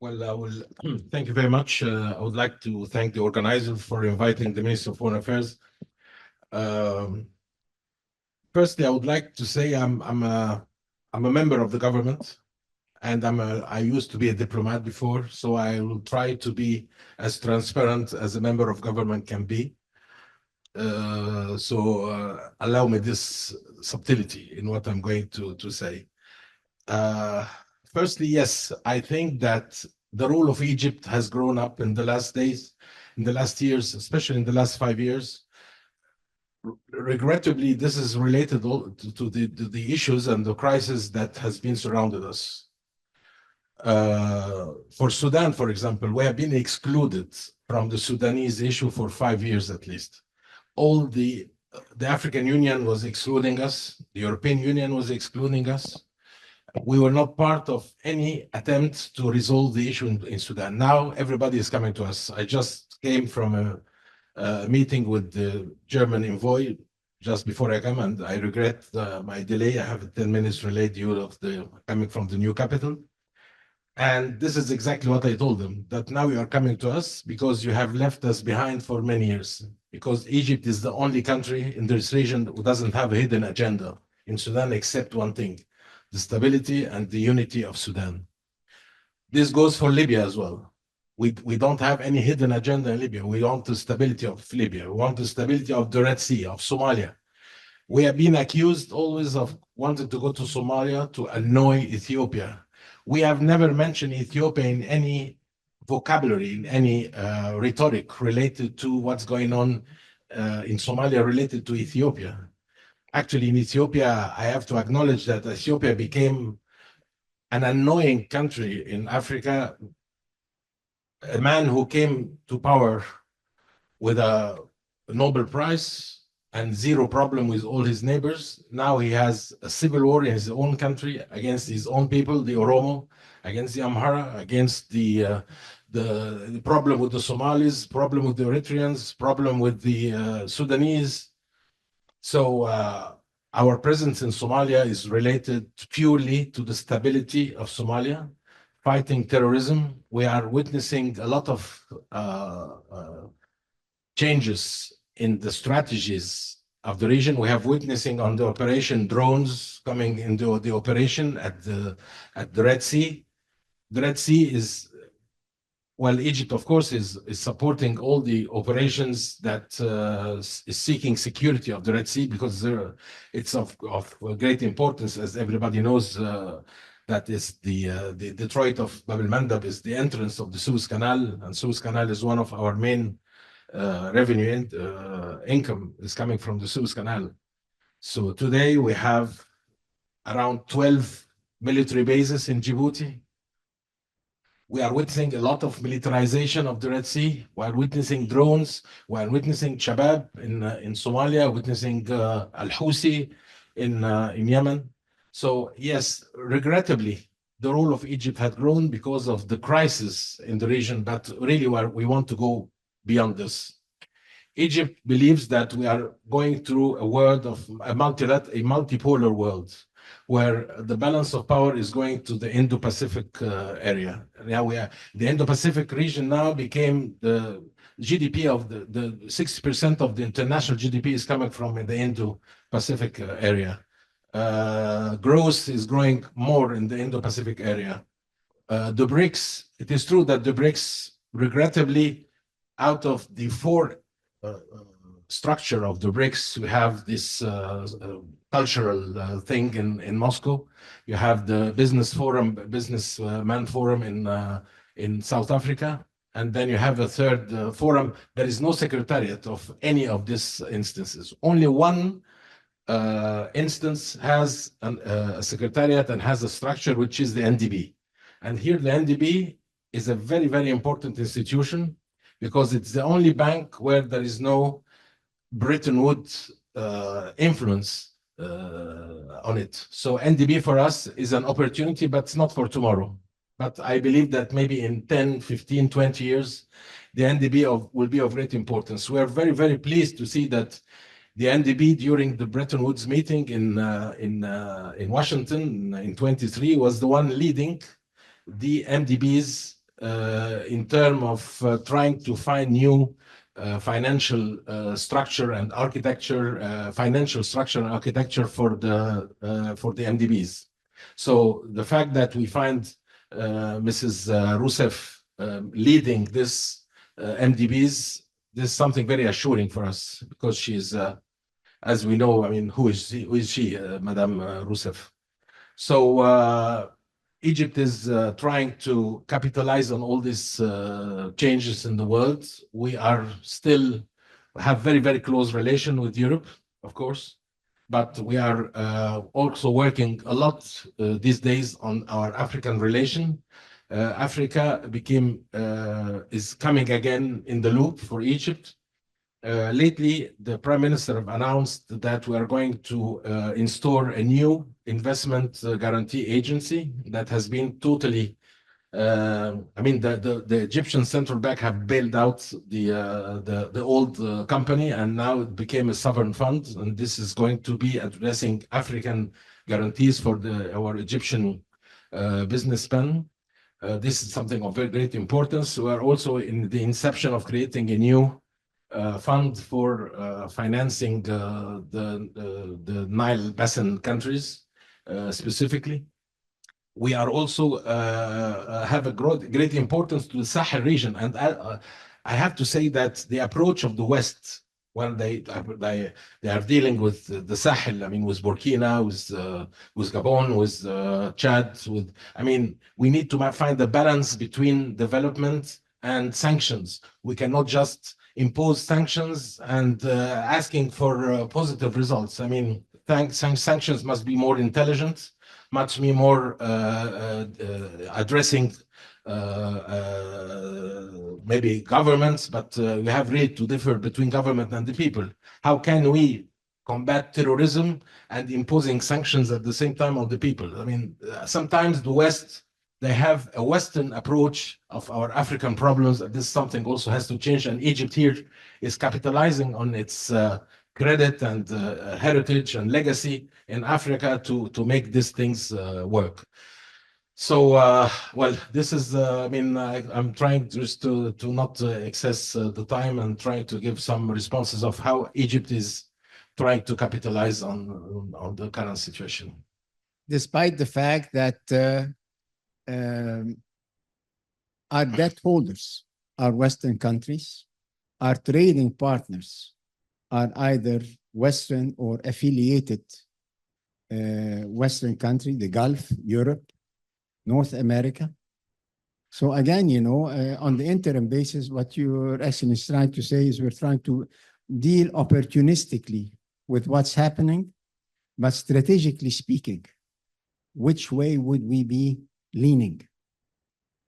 Well, I will thank you very much. I would like to thank the organizers for inviting the Minister of Foreign Affairs. Um, Firstly, I would like to say I'm a member of the government, and I used to be a diplomat before, so I will try to be as transparent as a member of government can be. Allow me this subtlety in what I'm going to say. Uh, Firstly, yes, I think that the role of Egypt has grown up in the last days, in the last years, especially in the last 5 years. Regrettably, this is related to the issues and the crisis that has been surrounded us. For Sudan, for example, we have been excluded from the Sudanese issue for 5 years at least. All the African Union was excluding us, the European Union was excluding us. We were not part of any attempt to resolve the issue in Sudan. Now everybody is coming to us. I just came from a meeting with the German envoy just before I come, and I regret my delay. I have a 10 minutes delay due of the coming from the new capital. And this is exactly what I told them, that now you are coming to us because you have left us behind for many years. Because Egypt is the only country in this region who doesn't have a hidden agenda in Sudan except one thing, the stability and the unity of Sudan. This goes for Libya as well. We don't have any hidden agenda in Libya. We want the stability of Libya. We want the stability of the Red Sea, of Somalia. We have been accused always of wanting to go to Somalia to annoy Ethiopia. We have never mentioned Ethiopia in any vocabulary, in any rhetoric related to what's going on in Somalia related to Ethiopia. Actually, in Ethiopia, I have to acknowledge that Ethiopia became an annoying country in Africa. A man who came to power with a Nobel Prize and zero problem with all his neighbors. Now he has a civil war in his own country against his own people, the Oromo, against the Amhara, against the problem with the Somalis, problem with the Eritreans, problem with the Sudanese. So our presence in Somalia is related purely to the stability of Somalia, fighting terrorism. We are witnessing a lot of changes in the strategies of the region. We have witnessing on the operation drones coming into the operation at the Red Sea. The Red Sea is, well, Egypt, of course, is supporting all the operations that is seeking security of the Red Sea because it's of great importance, as everybody knows. That is the Detroit of Bab el-Mandab is the entrance of the Suez Canal, and Suez Canal is one of our main revenue and income is coming from the Suez Canal. So today we have around 12 military bases in Djibouti. We are witnessing a lot of militarization of the Red Sea. We are witnessing drones. We are witnessing Shabab in Somalia, witnessing Al-Houthi in Yemen. So yes, regrettably, the role of Egypt had grown because of the crisis in the region, but really we want to go beyond this. Egypt believes that we are going through a world of a multipolar world, where the balance of power is going to the Indo-Pacific area. Now the Indo-Pacific region now became the GDP of the 60% of the international GDP is coming from the Indo-Pacific area. Growth is growing more in the Indo-Pacific area. The BRICS, it is true that the BRICS, regrettably, out of the four structure of the BRICS, we have this cultural thing in Moscow. You have the businessman forum in South Africa, and then you have a third forum. There is no secretariat of any of these instances. Only one instance has a secretariat and has a structure, which is the NDB. And here the NDB is a very, very important institution because it's the only bank where there is no Bretton Woods influence on it. So NDB for us is an opportunity, but it's not for tomorrow. But I believe that maybe in 10, 15, 20 years, the NDB will be of great importance. We are very, very pleased to see that the NDB during the Bretton Woods meeting in Washington in 23 was the one leading the NDB's in terms of trying to find new financial structure and architecture, financial structure and architecture for the MDBs. So the fact that we find Mrs. Rousseff leading this MDBs, this is something very assuring for us, because she's, as we know, I mean, who is she, Madame Rousseff? So Egypt is trying to capitalize on all these changes in the world. We are still have very, very close relation with Europe, of course, but we are also working a lot these days on our African relation. Africa is coming again in the loop for Egypt. Lately, the Prime Minister announced that we are going to install a new investment guarantee agency that has been totally, I mean, the Egyptian central bank have bailed out the old company, and now it became a sovereign fund, and this is going to be addressing African guarantees for our Egyptian businessmen. This is something of very great importance. We are also in the inception of creating a new fund for financing the Nile Basin countries specifically. We are also have a great importance to the Sahel region, and I have to say that the approach of the West when they are dealing with the Sahel, I mean, with Burkina, with Gabon, with Chad, with, I mean, we need to find the balance between development and sanctions. We cannot just impose sanctions and asking for positive results. I mean, sanctions must be more intelligent, much more addressing maybe governments, but we have really to differ between government and the people. How can we combat terrorism and imposing sanctions at the same time on the people? I mean, sometimes the West, they have a Western approach of our African problems. This is something also has to change, and Egypt here is capitalizing on its credit and heritage and legacy in Africa to make these things work. So, well, this is, I mean, I'm trying just to not excess the time and trying to give some responses of how Egypt is trying to capitalize on the current situation. Despite the fact that our debt holders are Western countries, our trading partners are either Western or affiliated Western country, the Gulf, Europe, North America. So again, you know, on the interim basis, what your Excellency is trying to say is we're trying to deal opportunistically with what's happening, but strategically speaking, which way would we be leaning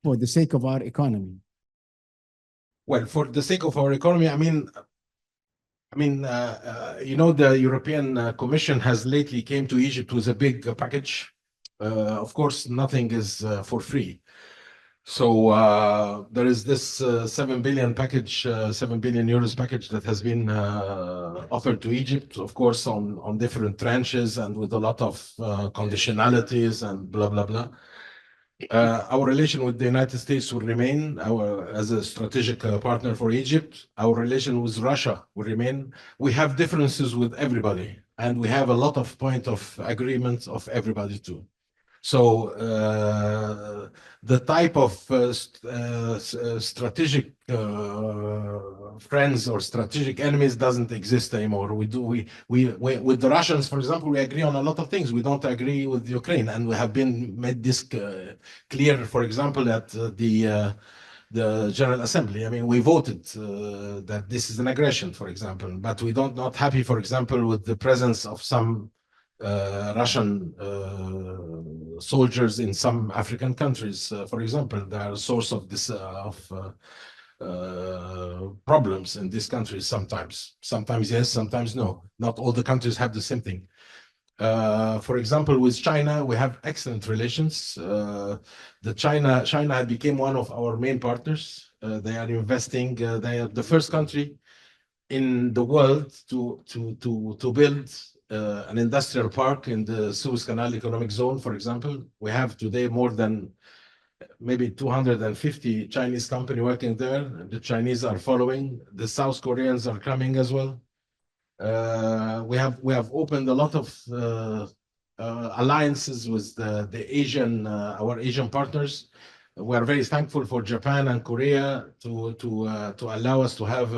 for the sake of our economy? Well, for the sake of our economy, I mean, you know, the European Commission has lately came to Egypt with a big package. Of course, nothing is for free. So there is this 7 billion package, 7 billion euros package that has been offered to Egypt, of course, on different tranches and with a lot of conditionalities and blah, blah, blah. Our relation with the United States will remain as a strategic partner for Egypt. Our relation with Russia will remain. We have differences with everybody, and we have a lot of point of agreement of everybody too. So the type of strategic friends or strategic enemies doesn't exist anymore. We with the Russians, for example, we agree on a lot of things. We don't agree with Ukraine, and we have been made this clear. For example, at the General Assembly. I mean, we voted that this is an aggression, for example, but we don't not happy, for example, with the presence of some Russian soldiers in some African countries, for example. They are a source of this problems in these countries sometimes. Sometimes yes, sometimes no. Not all the countries have the same thing. For example, with China, we have excellent relations. China became one of our main partners. They are investing. They are the first country in the world to build an industrial park in the Suez Canal Economic Zone, for example. We have today more than maybe 250 Chinese company working there. The Chinese are following. The South Koreans are coming as well. We have opened a lot of alliances with the Asian our Asian partners. We are very thankful for Japan and Korea to allow us to have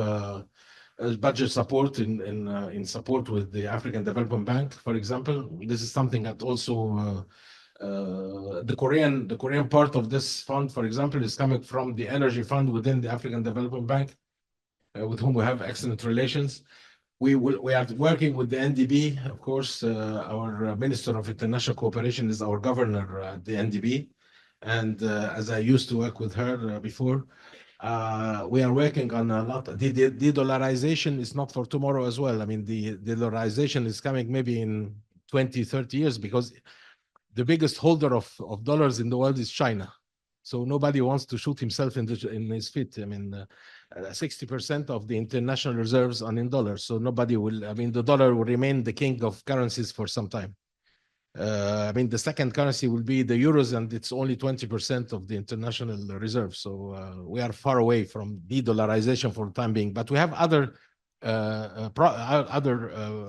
budget support in support with the African Development Bank, for example. This is something that also the Korean part of this fund, for example, is coming from the energy fund within the African Development Bank, with whom we have excellent relations. We are working with the NDB, of course. Our Minister of International Cooperation is our governor at the NDB, and as I used to work with her before, we are working on a lot. The de-dollarization is not for tomorrow as well. I mean, the dollarization is coming maybe in 20, 30 years, because the biggest holder of dollars in the world is China. So nobody wants to shoot himself in his feet. I mean, 60% of the international reserves are in dollars. So nobody will, I mean, the dollar will remain the king of currencies for some time. I mean, the second currency will be the euros, and it's only 20% of the international reserve. So we are far away from de-dollarization for the time being. But we have other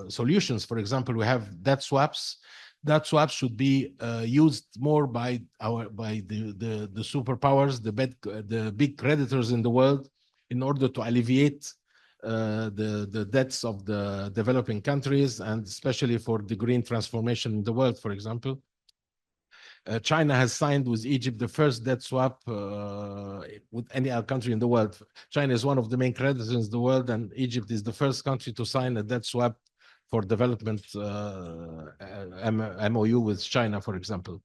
solutions. For example, we have debt swaps. Debt swaps should be used more by the superpowers, the big creditors in the world, in order to alleviate the debts of the developing countries, and especially for the green transformation in the world, for example. China has signed with Egypt the first debt swap with any other country in the world. China is one of the main creditors in the world, and Egypt is the first country to sign a debt swap for development MOU with China, for example.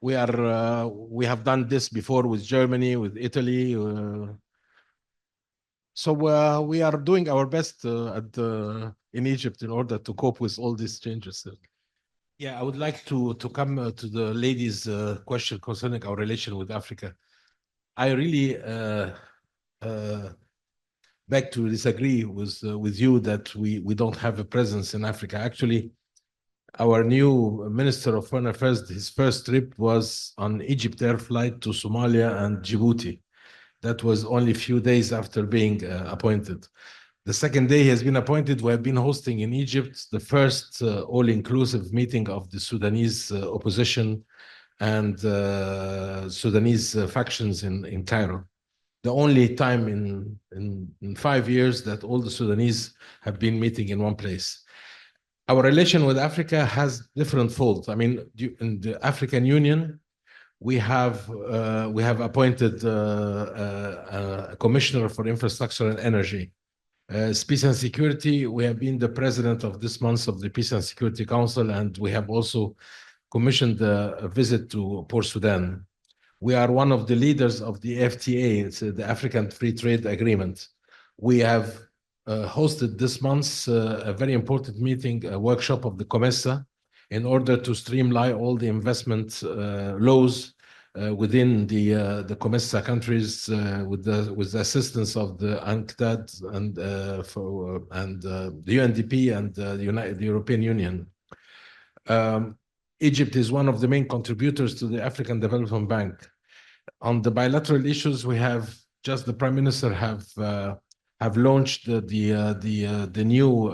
We have done this before with Germany, with Italy. So we are doing our best in Egypt in order to cope with all these changes. Yeah, I would like to come to the lady's question concerning our relation with Africa. I really beg to disagree with you that we don't have a presence in Africa. Actually, our new Minister of Foreign Affairs, his first trip was on Egypt Air flight to Somalia and Djibouti. That was only a few days after being appointed. The second day he has been appointed, we have been hosting in Egypt the first all-inclusive meeting of the Sudanese opposition and Sudanese factions in Cairo. The only time in 5 years that all the Sudanese have been meeting in one place. Our relation with Africa has different folds. I mean, in the African Union, we have appointed a commissioner for infrastructure and energy. Peace and security, we have been the president of this month of the Peace and Security Council, and we have also commissioned a visit to Port Sudan. We are one of the leaders of the FTA, it's the African Free Trade Agreement. We have hosted this month a very important meeting, a workshop of the COMESA, in order to streamline all the investment laws within the COMESA countries with the assistance of the UNCTAD and the UNDP and the European Union. Egypt is one of the main contributors to the African Development Bank. On the bilateral issues, we have just the Prime Minister have launched the new,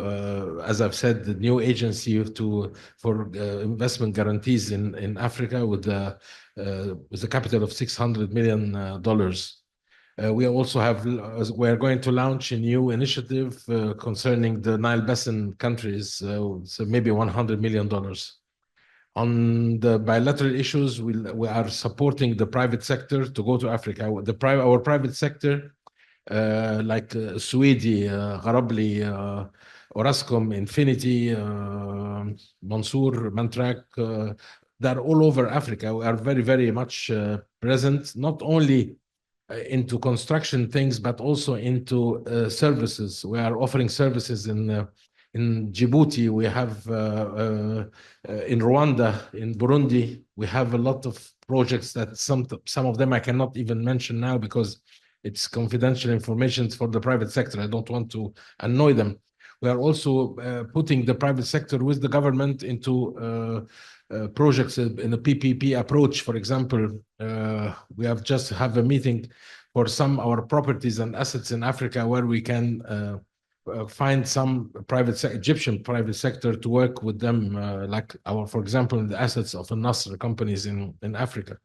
as I've said, the new agency for investment guarantees in Africa with a capital of $600 million. We also we're going to launch a new initiative concerning the Nile Basin countries, so maybe $100 million. On the bilateral issues, we are supporting the private sector to go to Africa. Our private sector, like Swedi, Gharabli, Orascom, Infinity, Mansour, Mantrak, they're all over Africa. We are very, very much present, not only into construction things, but also into services. We are offering services in Djibouti, we have in Rwanda, in Burundi, we have a lot of projects that some of them I cannot even mention now because it's confidential information for the private sector. I don't want to annoy them. We are also putting the private sector with the government into projects in a PPP approach. For example, we have just have a meeting for some our properties and assets in Africa where we can find some Egyptian private sector to work with them, like for example, the assets of the Nasser companies in Africa.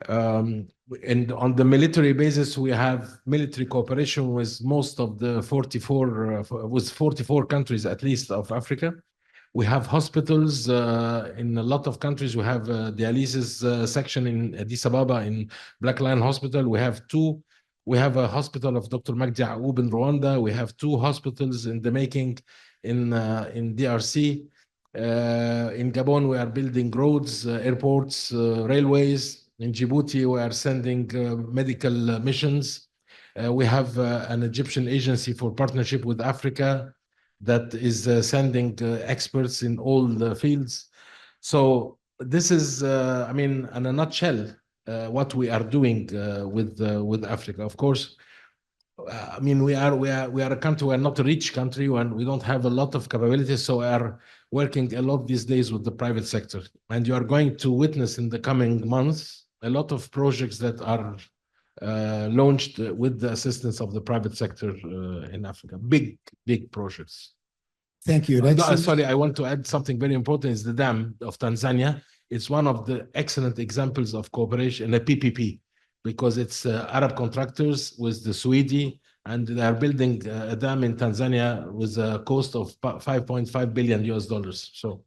And on the military basis, we have military cooperation with most of the 44 countries at least of Africa. We have hospitals in a lot of countries. We have a dialysis section in Addis Ababa in Black Lion Hospital. We have a hospital of Dr. Magdi Aoub in Rwanda. We have 2 hospitals in the making in DRC. In Gabon, we are building roads, airports, railways. In Djibouti, we are sending medical missions. We have an Egyptian agency for partnership with Africa that is sending experts in all the fields. So this is, I mean, in a nutshell, what we are doing with Africa. Of course, I mean, we are a country. We are not a rich country, and we don't have a lot of capabilities. So we are working a lot these days with the private sector, and you are going to witness in the coming months a lot of projects that are launched with the assistance of the private sector in Africa. Big projects. Thank you. Sorry, I want to add something very important. Is the dam of Tanzania. It's one of the excellent examples of cooperation in a PPP, because it's Arab contractors with the Swede, and they are building a dam in Tanzania with a cost of $5.5 billion. So